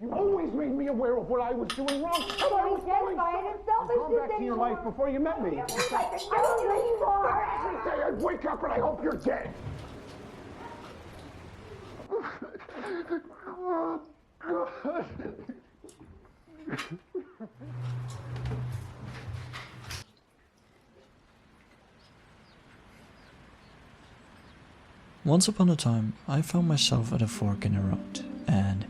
You always made me aware of what I was doing wrong. And I was doing Come back to your life before you met me. Every day I'd wake up and I hope you're dead. Oh, God. Once upon a time, I found myself at a fork in the road, and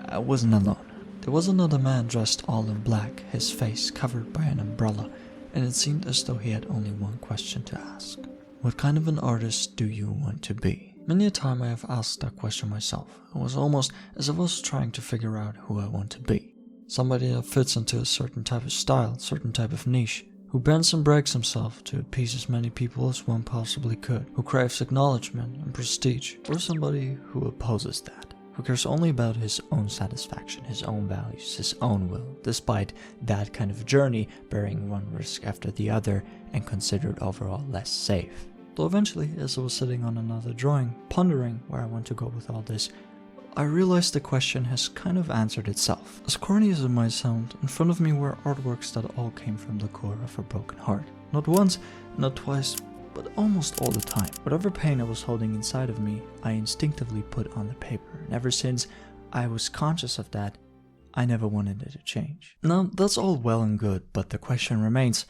I wasn't alone. There was another man dressed all in black, his face covered by an umbrella, and it seemed as though he had only one question to ask. What kind of an artist do you want to be? Many a time I have asked that question myself. It was almost as if I was trying to figure out who I want to be. Somebody that fits into a certain type of style, certain type of niche, who bends and breaks himself to appease as many people as one possibly could, who craves acknowledgement and prestige, or somebody who opposes that, who cares only about his own satisfaction, his own values, his own will, despite that kind of journey bearing one risk after the other and considered overall less safe. Though eventually, as I was sitting on another drawing, pondering where I want to go with all this, I realized the question has kind of answered itself. As corny as it might sound, in front of me were artworks that all came from the core of a broken heart. Not once, not twice, but almost all the time. Whatever pain I was holding inside of me, I instinctively put on the paper, and ever since I was conscious of that, I never wanted it to change. Now, that's all well and good, but the question remains,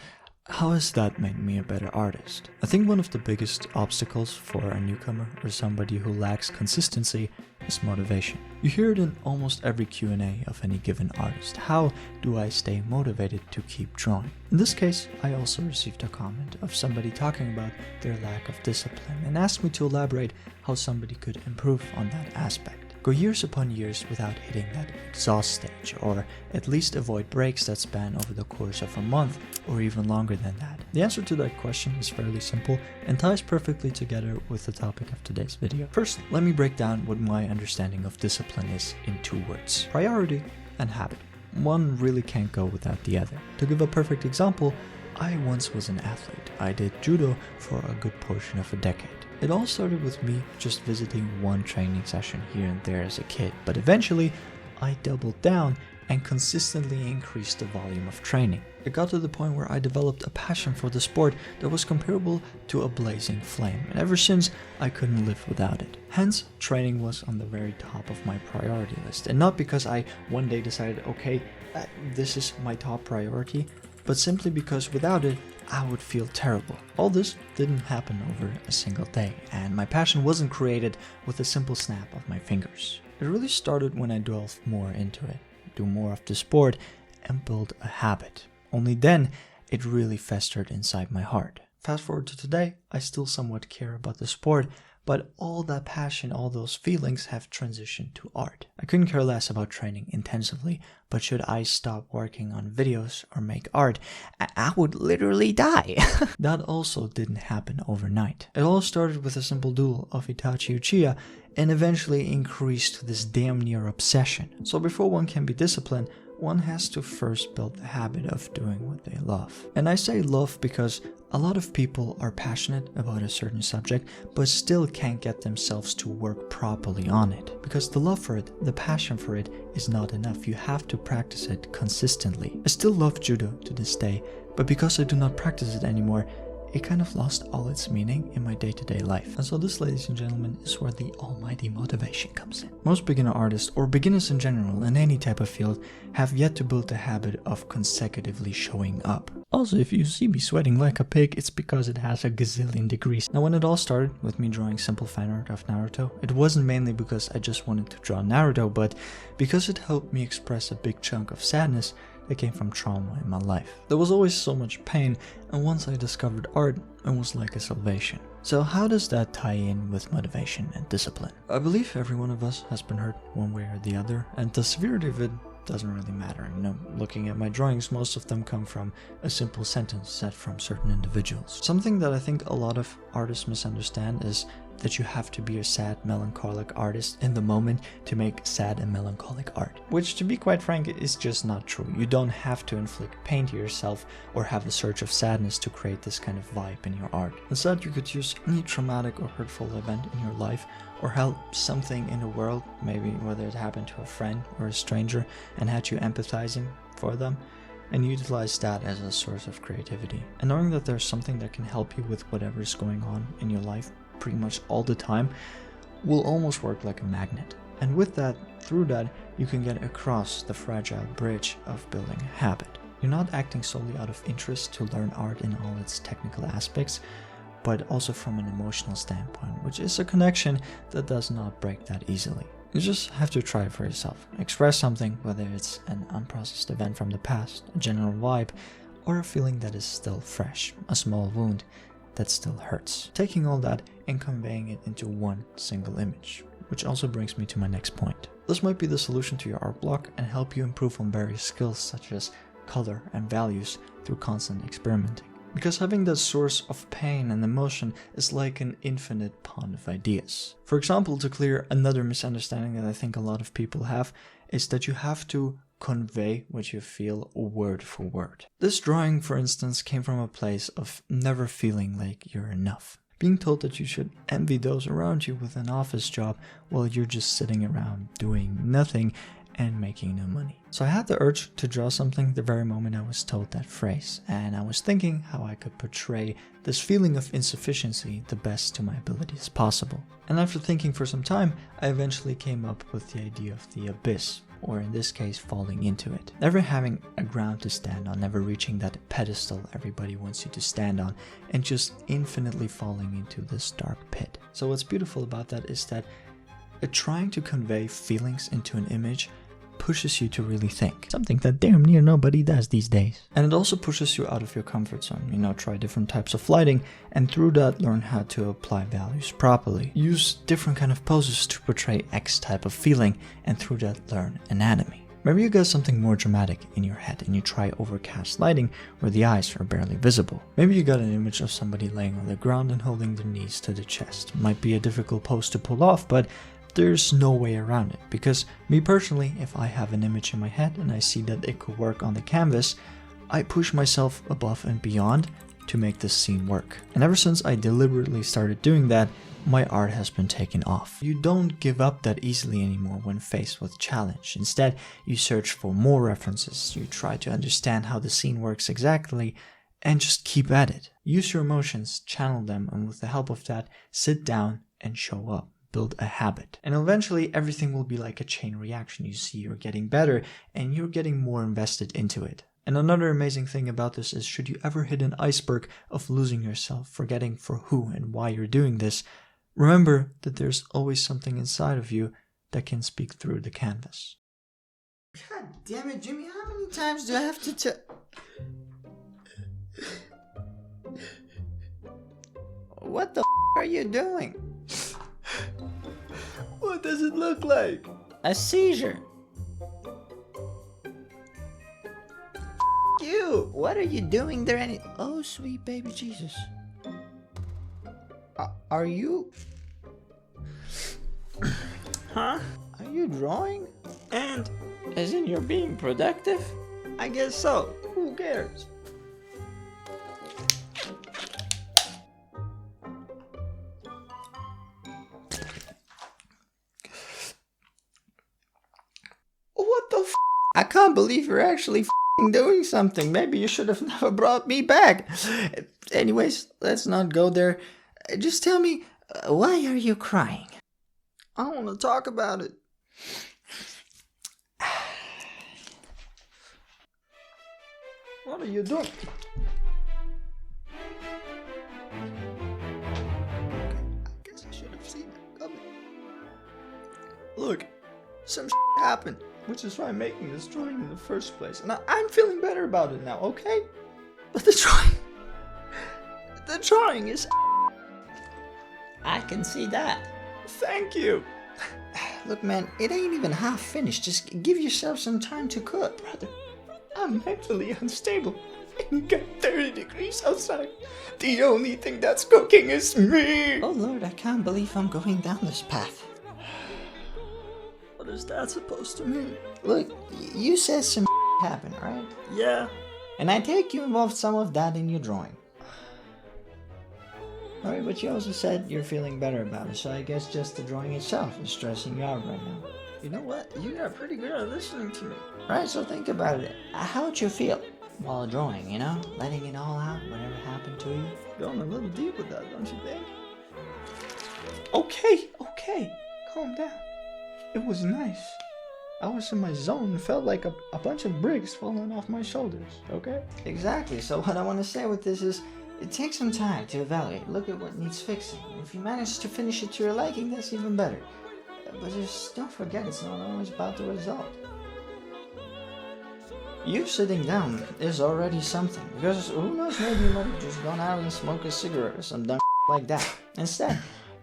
how has that made me a better artist? I think one of the biggest obstacles for a newcomer or somebody who lacks consistency is motivation. You hear it in almost every Q&A of any given artist. How do I stay motivated to keep drawing? In this case, I also received a comment of somebody talking about their lack of discipline and asked me to elaborate how somebody could improve on that aspect. Go years upon years without hitting that exhaust stage, or at least avoid breaks that span over the course of a month or even longer than that. The answer to that question is fairly simple and ties perfectly together with the topic of today's video. First, let me break down what my understanding of discipline is in 2 words: priority and habit. One really can't go without the other. To give a perfect example, I once was an athlete. I did judo for a good portion of a decade. It all started with me just visiting one training session here and there as a kid, but eventually I doubled down and consistently increased the volume of training. It got to the point where I developed a passion for the sport that was comparable to a blazing flame, and ever since I couldn't live without it. Hence, training was on the very top of my priority list, and not because I one day decided, okay, this is my top priority, but simply because without it, I would feel terrible. All this didn't happen over a single day, and my passion wasn't created with a simple snap of my fingers. It really started when I delved more into it, do more of the sport, and build a habit. Only then, it really festered inside my heart. Fast forward to today, I still somewhat care about the sport, but all that passion, all those feelings have transitioned to art. I couldn't care less about training intensively, but should I stop working on videos or make art, I would literally die. That also didn't happen overnight. It all started with a simple doodle of Itachi Uchiha and eventually increased to this damn near obsession. So before one can be disciplined, one has to first build the habit of doing what they love. And I say love because a lot of people are passionate about a certain subject but still can't get themselves to work properly on it. Because the love for it, the passion for it is not enough. You have to practice it consistently. I still love judo to this day, but because I do not practice it anymore, it kind of lost all its meaning in my day-to-day life. And so this, ladies and gentlemen, is where the almighty motivation comes in. Most beginner artists, or beginners in general in any type of field, have yet to build the habit of consecutively showing up. Also, if you see me sweating like a pig, it's because it has a gazillion degrees. Now, when it all started with me drawing simple fan art of Naruto, it wasn't mainly because I just wanted to draw Naruto, but because it helped me express a big chunk of sadness that came from trauma in my life. There was always so much pain, and once I discovered art, it was like a salvation. So how does that tie in with motivation and discipline? I believe every one of us has been hurt one way or the other, and the severity of it doesn't really matter. You know, looking at my drawings, most of them come from a simple sentence said from certain individuals. Something that I think a lot of artists misunderstand is that you have to be a sad, melancholic artist in the moment to make sad and melancholic art. Which, to be quite frank, is just not true. You don't have to inflict pain to yourself or have a surge of sadness to create this kind of vibe in your art. Instead, you could use any traumatic or hurtful event in your life, or help something in the world, maybe whether it happened to a friend or a stranger and had you empathizing for them, and utilize that as a source of creativity. And knowing that there's something that can help you with whatever is going on in your life pretty much all the time will almost work like a magnet. And with that, through that, you can get across the fragile bridge of building a habit. You're not acting solely out of interest to learn art in all its technical aspects, but also from an emotional standpoint, which is a connection that does not break that easily. You just have to try it for yourself. Express something, whether it's an unprocessed event from the past, a general vibe, or a feeling that is still fresh, a small wound that still hurts. Taking all that and conveying it into one single image, which also brings me to my next point. This might be the solution to your art block and help you improve on various skills such as color and values through constant experimenting. Because having that source of pain and emotion is like an infinite pond of ideas. For example, to clear another misunderstanding that I think a lot of people have, is that you have to convey what you feel word for word. This drawing, for instance, came from a place of never feeling like you're enough. Being told that you should envy those around you with an office job while you're just sitting around doing nothing and making no money. So I had the urge to draw something the very moment I was told that phrase, and I was thinking how I could portray this feeling of insufficiency the best to my abilities possible. And after thinking for some time, I eventually came up with the idea of the abyss, or in this case falling into it. Never having a ground to stand on, never reaching that pedestal everybody wants you to stand on, and just infinitely falling into this dark pit. So what's beautiful about that is that trying to convey feelings into an image pushes you to really think. Something that damn near nobody does these days. And it also pushes you out of your comfort zone. Try different types of lighting, and through that learn how to apply values properly. Use different kind of poses to portray X type of feeling, and through that learn anatomy. Maybe you got something more dramatic in your head and you try overcast lighting where the eyes are barely visible. Maybe you got an image of somebody laying on the ground and holding their knees to the chest. Might be a difficult pose to pull off, but there's no way around it, because me personally, if I have an image in my head and I see that it could work on the canvas, I push myself above and beyond to make this scene work. And ever since I deliberately started doing that, my art has been taken off. You don't give up that easily anymore when faced with challenge. Instead, you search for more references, you try to understand how the scene works exactly, and just keep at it. Use your emotions, channel them, and with the help of that, sit down and show up. Build a habit. And eventually everything will be like a chain reaction. You see you're getting better and you're getting more invested into it. And another amazing thing about this is, should you ever hit an iceberg of losing yourself, forgetting for who and why you're doing this, remember that there's always something inside of you that can speak through the canvas. God damn it, Jimmy, how many times do I have to tell... What the are you doing? What does it look like? A seizure. You! What are you doing there Oh, sweet baby Jesus. Are you... Huh? Are you drawing? And, as in you're being productive? I guess so. Who cares? What the f***? I can't believe you're actually f***ing doing something. Maybe you should have never brought me back. Anyways, let's not go there. Just tell me, why are you crying? I want to talk about it. What are you doing? I guess I should have seen it coming. Look, some happened, which is why I'm making this drawing in the first place. And I'm feeling better about it now, okay? But the drawing is... I can see that. Thank you. Look, man, it ain't even half finished. Just give yourself some time to cook. Brother, I'm mentally unstable. and it got 30 degrees outside. The only thing that's cooking is me. Oh Lord, I can't believe I'm going down this path. What is that supposed to mean? Look, you said some happened, right? Yeah. And I take you involved some of that in your drawing. Alright, but you also said you're feeling better about it, so I guess just the drawing itself is stressing you out right now. You know what? You are pretty good at listening to me. Right, so think about it. How'd you feel while drawing, you know? Letting it all out, whatever happened to you? Going a little deep with that, don't you think? Okay, calm down. It was nice. I was in my zone. It felt like a bunch of bricks falling off my shoulders, okay? Exactly, so what I want to say with this is, it takes some time to evaluate, look at what needs fixing. If you manage to finish it to your liking, that's even better. But just don't forget, it's not always about the result. You sitting down is already something, because who knows, maybe you might have just gone out and smoked a cigarette or some dumb like that. Instead,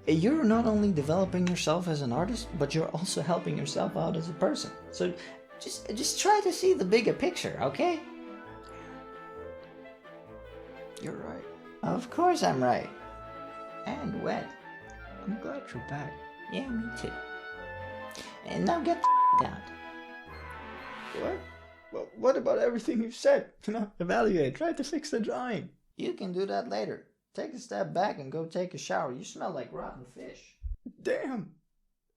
you're not only developing yourself as an artist, but you're also helping yourself out as a person. So just try to see the bigger picture, okay? You're right. Of course I'm right. And wet. I'm glad you're back. Yeah, me too. And now get the out. What? Well, what about everything you've said? Evaluate, try to fix the drawing. You can do that later. Take a step back and go take a shower. You smell like rotten fish. Damn.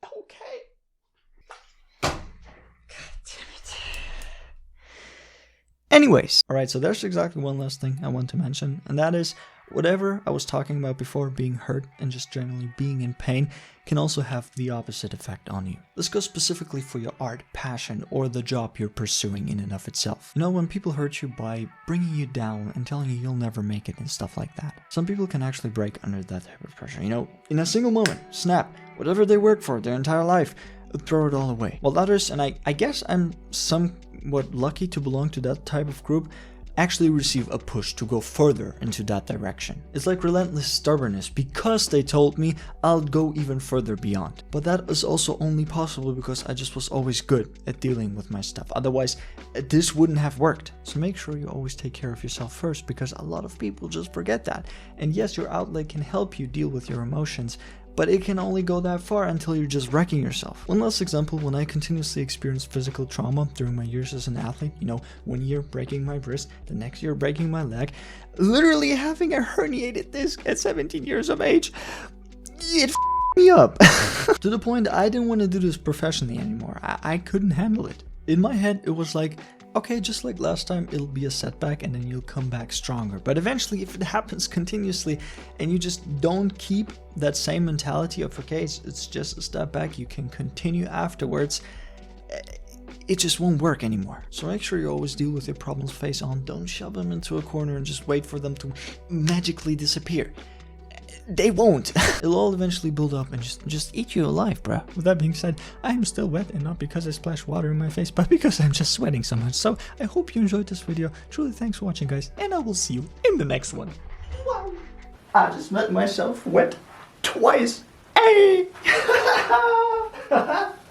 Okay. God damn it. Anyways, alright, so there's exactly one last thing I want to mention, and that is whatever I was talking about before, being hurt and just generally being in pain, can also have the opposite effect on you. This goes specifically for your art, passion, or the job you're pursuing in and of itself. You know, when people hurt you by bringing you down and telling you you'll never make it and stuff like that, some people can actually break under that type of pressure. You know, in a single moment, snap, whatever they worked for their entire life, throw it all away. While others, and I guess I'm somewhat lucky to belong to that type of group, actually receive a push to go further into that direction. It's like relentless stubbornness. Because they told me, I'll go even further beyond. But that is also only possible because I just was always good at dealing with my stuff. Otherwise, this wouldn't have worked. So make sure you always take care of yourself first, because a lot of people just forget that. And yes, your outlet can help you deal with your emotions, but it can only go that far until you're just wrecking yourself. One last example, when I continuously experienced physical trauma during my years as an athlete, you know, 1 year breaking my wrist, the next year breaking my leg, literally having a herniated disc at 17 years of age, it me up. To the point I didn't want to do this professionally anymore. I couldn't handle it. In my head, it was like, okay, just like last time, it'll be a setback and then you'll come back stronger. But eventually, if it happens continuously and you just don't keep that same mentality of, okay, it's just a step back, you can continue afterwards, it just won't work anymore. So make sure you always deal with your problems face on. Don't shove them into a corner and just wait for them to magically disappear. They won't. It'll all eventually build up and just eat you alive, bruh. With that being said, I'm still wet, and not because I splashed water in my face, but because I'm just sweating so much. So I hope you enjoyed this video. Truly thanks for watching, guys, and I will see you in the next one. Wow. I just met myself wet twice. Hey!